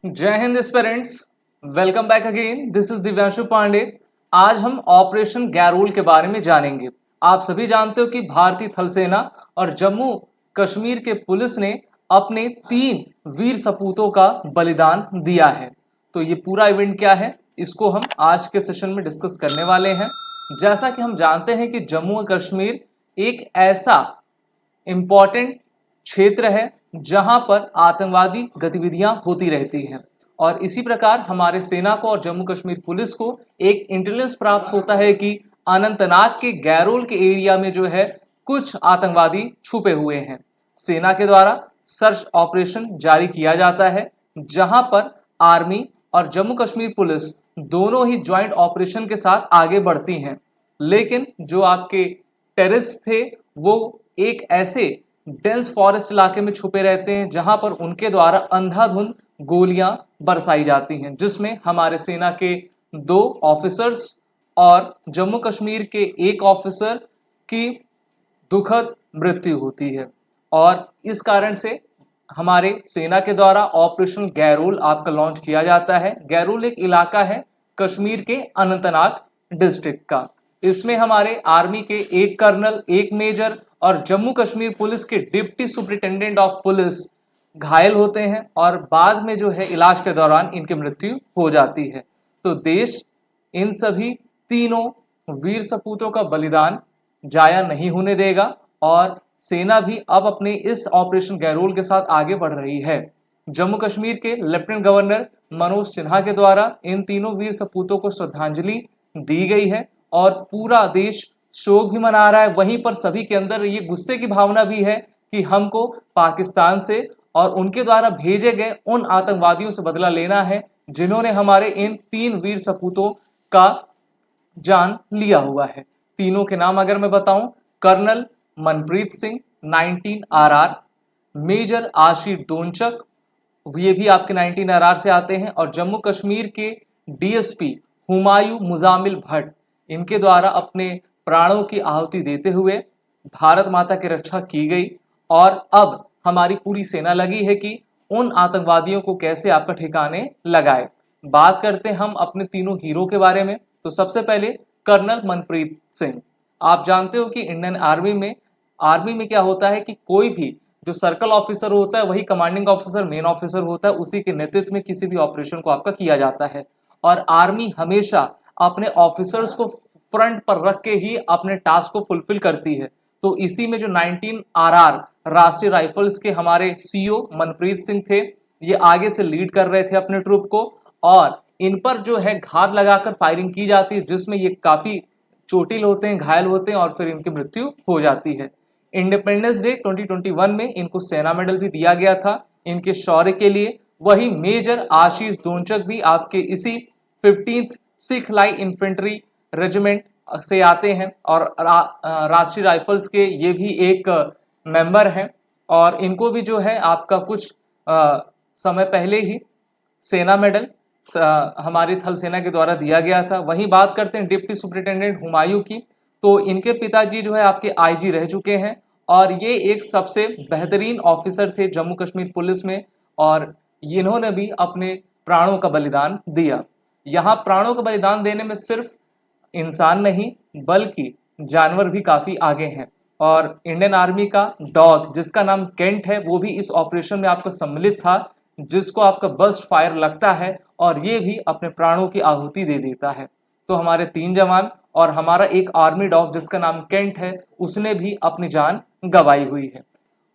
जय हिंद aspirants, welcome back again. This is Divyanshu Pandey. आज हम ऑपरेशन गैरोल के बारे में जानेंगे। आप सभी जानते हो कि भारतीय थल सेना और जम्मू कश्मीर के पुलिस ने अपने 3 वीर सपूतों का बलिदान दिया है। तो ये पूरा इवेंट क्या है, इसको हम आज के सेशन में डिस्कस करने वाले हैं। जैसा कि हम जानते हैं कि जम्मू और कश्मीर एक ऐसा इम्पॉर्टेंट क्षेत्र है जहां पर आतंकवादी गतिविधियां होती रहती हैं और इसी प्रकार हमारे सेना को और जम्मू कश्मीर पुलिस को एक इंटेलिजेंस प्राप्त होता है कि अनंतनाग के गैरोल के एरिया में जो है कुछ आतंकवादी छुपे हुए हैं। सेना के द्वारा सर्च ऑपरेशन जारी किया जाता है जहां पर आर्मी और जम्मू कश्मीर पुलिस दोनों ही ज्वाइंट ऑपरेशन के साथ आगे बढ़ती हैं। लेकिन जो आपके टेररिस्ट थे वो एक ऐसे डेंस फॉरेस्ट इलाके में छुपे रहते हैं जहां पर उनके द्वारा अंधाधुंध गोलियां बरसाई जाती हैं, जिसमें हमारे सेना के 2 ऑफिसर्स और जम्मू कश्मीर के 1 ऑफिसर की दुखद मृत्यु होती है। और इस कारण से हमारे सेना के द्वारा ऑपरेशन गैरोल आपका लॉन्च किया जाता है। गैरोल एक इलाका है कश्मीर के अनंतनाग डिस्ट्रिक्ट का। इसमें हमारे आर्मी के 1 कर्नल, 1 मेजर और जम्मू कश्मीर पुलिस के डिप्टी सुपरिटेंडेंट ऑफ पुलिस घायल होते हैं और बाद में जो है इलाज के दौरान इनकी मृत्यु हो जाती है। तो देश इन सभी तीनों वीर सपूतों का बलिदान जाया नहीं होने देगा और सेना भी अब अपने इस ऑपरेशन गैरोल के साथ आगे बढ़ रही है। जम्मू कश्मीर के लेफ्टिनेंट गवर्नर मनोज सिन्हा के द्वारा इन तीनों वीर सपूतों को श्रद्धांजलि दी गई है और पूरा देश शोक भी मना रहा है। वहीं पर सभी के अंदर ये गुस्से की भावना भी है कि हमको पाकिस्तान से और उनके द्वारा भेजे गए उन आतंकवादियों से बदला लेना है जिन्होंने हमारे इन 3 वीर सपूतों का जान लिया हुआ है। तीनों के नाम अगर मैं बताऊं, colonel Manpreet Singh 19 RR, major Ashish Donchak, ये भी आपके 19 RR से आते हैं, और जम्मू कश्मीर के DSP हुमायूं मुजामिल भट्ट, इनके द्वारा अपने प्राणों की आहुति देते हुए भारत माता की रक्षा की गई। और अब हमारी पूरी सेना लगी है कि उन आतंकवादियों को कैसे आपका ठिकाने लगाए। बात करते हैं हम अपने तीनों हीरो के बारे में। तो सबसे पहले कर्नल मनप्रीत सिंह। आप जानते हो कि इंडियन आर्मी में क्या होता है कि कोई भी जो सर्कल ऑफिसर होता है वही कमांडिंग ऑफिसर, मेन ऑफिसर होता है, उसी के नेतृत्व में किसी भी ऑपरेशन को आपका किया जाता है। और आर्मी हमेशा अपने ऑफिसर्स को फ्रंट पर रख के ही अपने टास्क को फुलफिल करती है। तो इसी में जो 19 RR राष्ट्रीय राइफल्स के हमारे CO मनप्रीत सिंह थे, ये आगे से लीड कर रहे थे अपने ट्रूप को और इन पर जो है घात लगाकर फायरिंग की जाती है, जिसमें ये काफी चोटिल होते हैं, घायल होते हैं और फिर इनकी मृत्यु हो जाती है। इंडिपेंडेंस डे 2021 में इनको सेना मेडल भी दिया गया था इनके शौर्य के लिए। वही मेजर आशीष दोनचक भी आपके इसी 15th Sikh light infantry regiment से आते हैं और राष्ट्रीय राइफल्स के ये भी एक मेंबर हैं और इनको भी जो है आपका कुछ समय पहले ही सेना मेडल हमारी थल सेना के द्वारा दिया गया था। वहीं बात करते हैं डिप्टी सुपरिटेंडेंट हुमायूं की, तो इनके पिताजी जो है आपके IG रह चुके हैं और ये एक सबसे बेहतरीन ऑफिसर थे जम्मू कश्मीर पुलिस में और इन्होंने भी अपने प्राणों का बलिदान दिया। यहाँ प्राणों का बलिदान देने में सिर्फ इंसान नहीं बल्कि जानवर भी काफी आगे हैं और इंडियन आर्मी का डॉग जिसका नाम केंट है वो भी इस ऑपरेशन में आपका सम्मिलित था, जिसको आपका बर्स्ट फायर लगता है और ये भी अपने प्राणों की आहुति दे देता है। तो हमारे 3 जवान और हमारा एक आर्मी डॉग जिसका नाम केंट है, उसने भी अपनी जान गंवाई हुई है।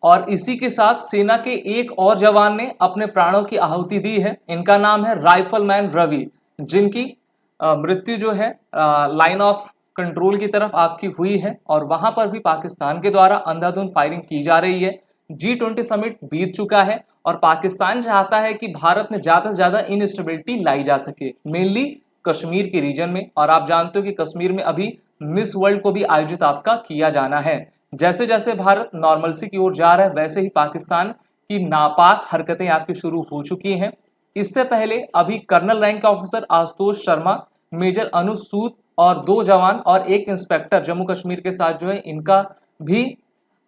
और इसी के साथ सेना के एक और जवान ने अपने प्राणों की आहुति दी है। इनका नाम है राइफलमैन रवि, जिनकी मृत्यु जो है लाइन ऑफ कंट्रोल की तरफ आपकी हुई है और वहां पर भी पाकिस्तान के द्वारा अंधाधुंध फायरिंग की जा रही है। G20 समिट बीत चुका है और पाकिस्तान चाहता है कि भारत में ज्यादा से ज्यादा इनस्टेबिलिटी लाई जा सके, मेनली कश्मीर के रीजन में। और आप जानते हो कि कश्मीर में अभी मिस वर्ल्ड को भी आयोजित आपका किया जाना है। जैसे जैसे भारत नॉर्मलसी की ओर जा रहा है वैसे ही पाकिस्तान की नापाक हरकतें आपकी शुरू हो चुकी हैं। इससे पहले अभी कर्नल रैंक का ऑफिसर आशुतोष शर्मा, मेजर अनुज सूद और 2 जवान और 1 इंस्पेक्टर जम्मू कश्मीर के साथ जो है इनका भी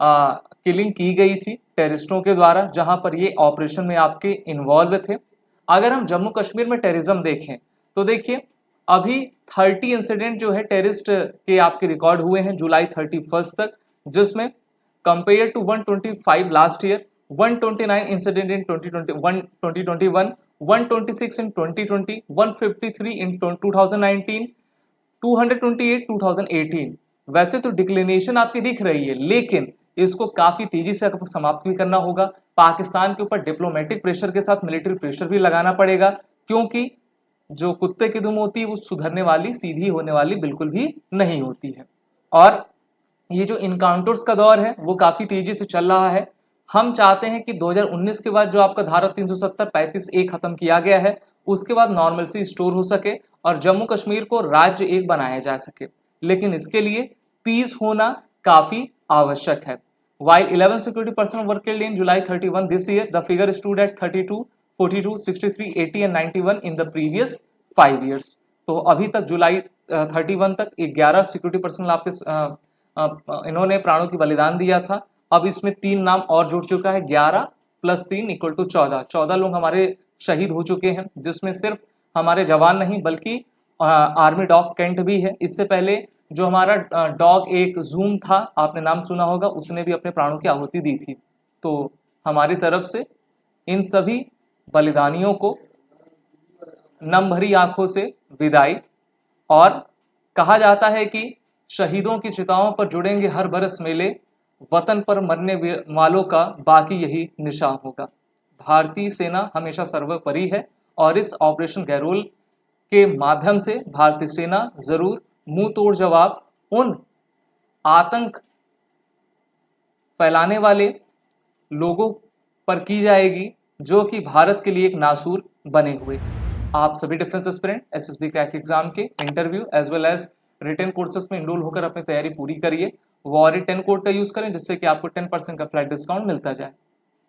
किलिंग की गई थी टेररिस्टों के द्वारा, जहां पर ये ऑपरेशन में आपके इन्वॉल्व थे। अगर हम जम्मू कश्मीर में टेररिज्म देखें तो देखिए अभी 30 इंसिडेंट जो है टेररिस्ट के आपके रिकॉर्ड हुए हैं जुलाई 31 तक, जिसमें compare to 125 last year, 129 incident in 2021, 126 in 2020, 153 in 2019, 228 2018। वैसे तो डिक्लिनेशन आपकी दिख रही है, लेकिन इसको काफी तेजी से समाप्त भी करना होगा। पाकिस्तान के ऊपर डिप्लोमेटिक प्रेशर के साथ मिलिट्री प्रेशर भी लगाना पड़ेगा, क्योंकि जो कुत्ते की दुम होती है वो सुधरने वाली, सीधी होने वाली बिल्कुल भी नहीं होती है। और ये जो इनकाउंटर्स का दौर है वो काफी तेजी से चल रहा है। हम चाहते हैं कि 2019 के बाद जो आपका धारा 370-35A खत्म किया गया है, उसके बाद नॉर्मलसी स्टोर हो सके और जम्मू कश्मीर को राज्य एक बनाया जा सके, लेकिन इसके लिए पीस होना काफी आवश्यक है। While 11 security personnel were killed in July 31 this year, the figure stood at 32, 42, 63, 80 and 91 in the previous 5 years. तो अभी तक जुलाई 31 तक 11 सिक्योरिटी पर्सनल आपके इन्होंने प्राणों की बलिदान दिया था। अब इसमें 3 नाम और जुड़ चुका है, 11 + 3 = 14। 14 लोग हमारे शहीद हो चुके हैं, जिसमें सिर्फ हमारे जवान नहीं बल्कि आर्मी डॉग कैंट भी है। इससे पहले जो हमारा डॉग एक जूम था, आपने नाम सुना होगा, उसने भी अपने प्राणों की आहुति दी थी। तो हमारी तरफ से इन सभी बलिदानियों को नम भरी आंखों से विदाई। और कहा जाता है कि शहीदों की चिताओं पर जुड़ेंगे हर बरस मेले, वतन पर मरने वालों का बाकी यही निशान होगा। भारतीय सेना हमेशा सर्वोपरि है और इस ऑपरेशन गैरोल के माध्यम से भारतीय सेना जरूर मुंह तोड़ जवाब उन आतंक फैलाने वाले लोगों पर की जाएगी जो कि भारत के लिए एक नासूर बने हुए। आप सभी defence aspirant SSB crack exam के interview as well as written courses में इनरोल होकर अपनी तैयारी पूरी करिए। वॉरियर 10 कोड का यूज करें, जिससे कि आपको 10% का फ्लैट डिस्काउंट मिलता जाए।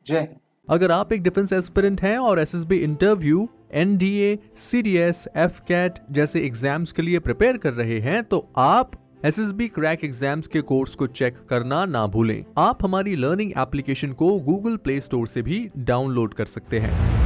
जय हिंद। अगर आप एक डिफेंस एस्पिरेंट हैं और SSB interview, NDA, CDS, AFCAT जैसे एग्जाम्स के लिए प्रिपेयर कर रहे हैं, तो आप एसएसबी क्रैक एग्जाम्स के कोर्स को चेक करना ना भूलें। आप हमारी लर्निंग एप्लीकेशन को गूगल प्ले स्टोर से भी डाउनलोड कर सकते हैं।